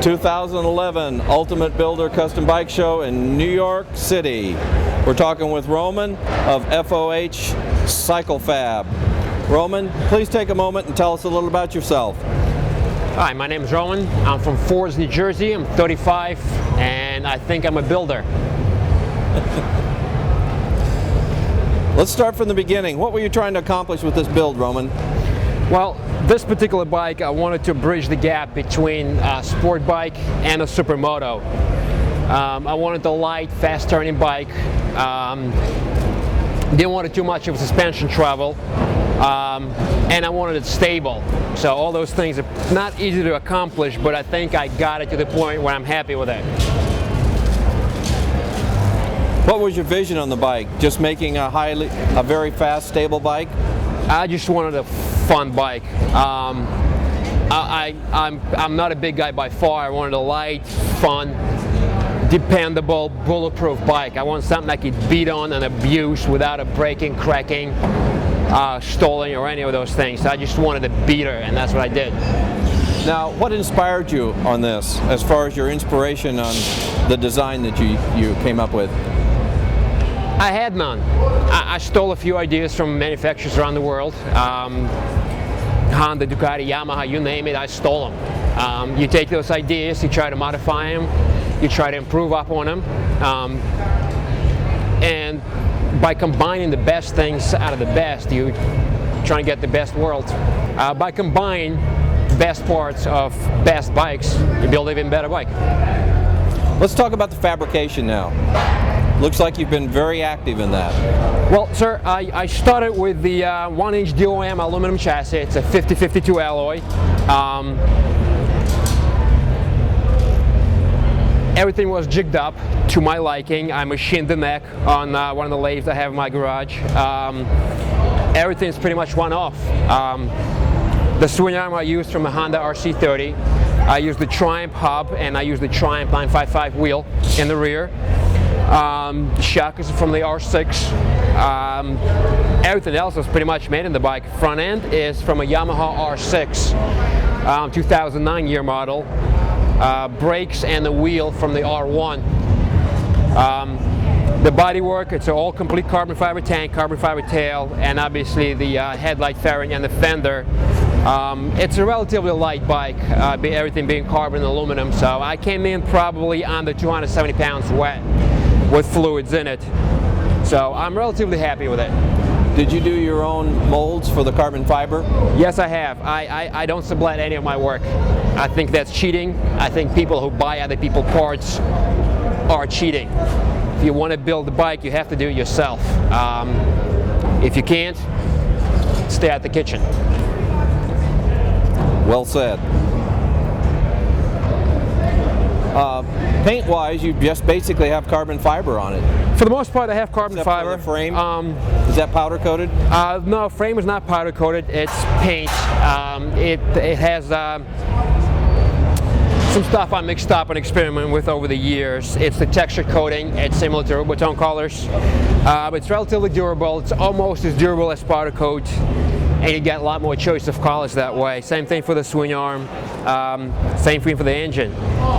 2011 Ultimate Builder Custom Bike Show in New York City. We're talking with Roman of FOH Cycle Fab. Roman, please take a moment and tell us a little about yourself. Hi, my name is Roman. I'm from Fords, New Jersey. I'm 35 and I think I'm a builder. Let's start from the beginning. What were you trying to accomplish with this build, Roman? Well, this particular bike, I wanted to bridge the gap between a sport bike and a supermoto. I wanted a light, fast-turning bike. Didn't want too much of suspension travel, and I wanted it stable. So all those things are not easy to accomplish, but I think I got it to the point where I'm happy with it. What was your vision on the bike? Just making a very fast, stable bike? I just wanted a fun bike. I'm not a big guy by far. I wanted a light, fun, dependable, bulletproof bike. I want something I could beat on and abuse without it breaking, cracking, stalling, or any of those things. I just wanted a beater, and that's what I did. Now, what inspired you on this, as far as your inspiration on the design that you came up with? I had none. I stole a few ideas from manufacturers around the world. Honda, Ducati, Yamaha, you name it, I stole them. You take those ideas, you try to modify them, you try to improve upon them, and by combining the best things out of the best, you try and get the best world. By combining best parts of best bikes, you build an even better bike. Let's talk about the fabrication now. Looks like you've been very active in that. Well, sir, I started with the 1-inch DOM aluminum chassis. It's a 5052 alloy. Everything was jigged up to my liking. I machined the neck on one of the lathes I have in my garage. Everything's pretty much one-off. The swing arm I used from a Honda RC30. I used the Triumph hub, and I used the Triumph 955 wheel in the rear. Shock is from the R6. Everything else was pretty much made in the bike. Front end is from a Yamaha R6, 2009 year model. Brakes and the wheel from the R1. The bodywork, it's an all complete carbon fiber tank, carbon fiber tail, and obviously the headlight fairing and the fender. It's a relatively light bike, everything being carbon and aluminum, so I came in probably under 270 pounds wet with fluids in it. So I'm relatively happy with it. Did you do your own molds for the carbon fiber? Yes, I have. I don't sublet any of my work. I think that's cheating. I think people who buy other people's parts are cheating. If you want to build a bike, you have to do it yourself. If you can't, stay at the kitchen. Well said. Paint-wise, you just basically have carbon fiber on it. For the most part, I have carbon fiber. For the frame? Is that powder coated? No, frame is not powder coated. It's paint. It has some stuff I mixed up and experimented with over the years. It's the texture coating. It's similar to Rubotone colors. It's relatively durable. It's almost as durable as powder coat. And you get a lot more choice of colors that way. Same thing for the swing arm, same thing for the engine.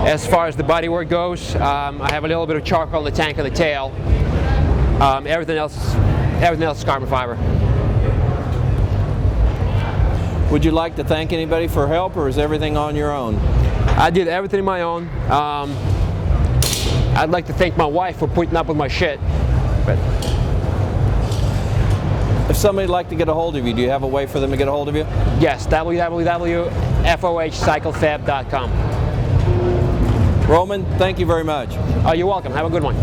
As far as the bodywork goes, I have a little bit of charcoal in the tank and the tail. Everything else is carbon fiber. Would you like to thank anybody for help, or is everything on your own? I did everything on my own. I'd like to thank my wife for putting up with my shit. But if somebody'd like to get a hold of you, do you have a way for them to get a hold of you? Yes, www.fohcyclefab.com. Roman, thank you very much. You're welcome. Have a good one.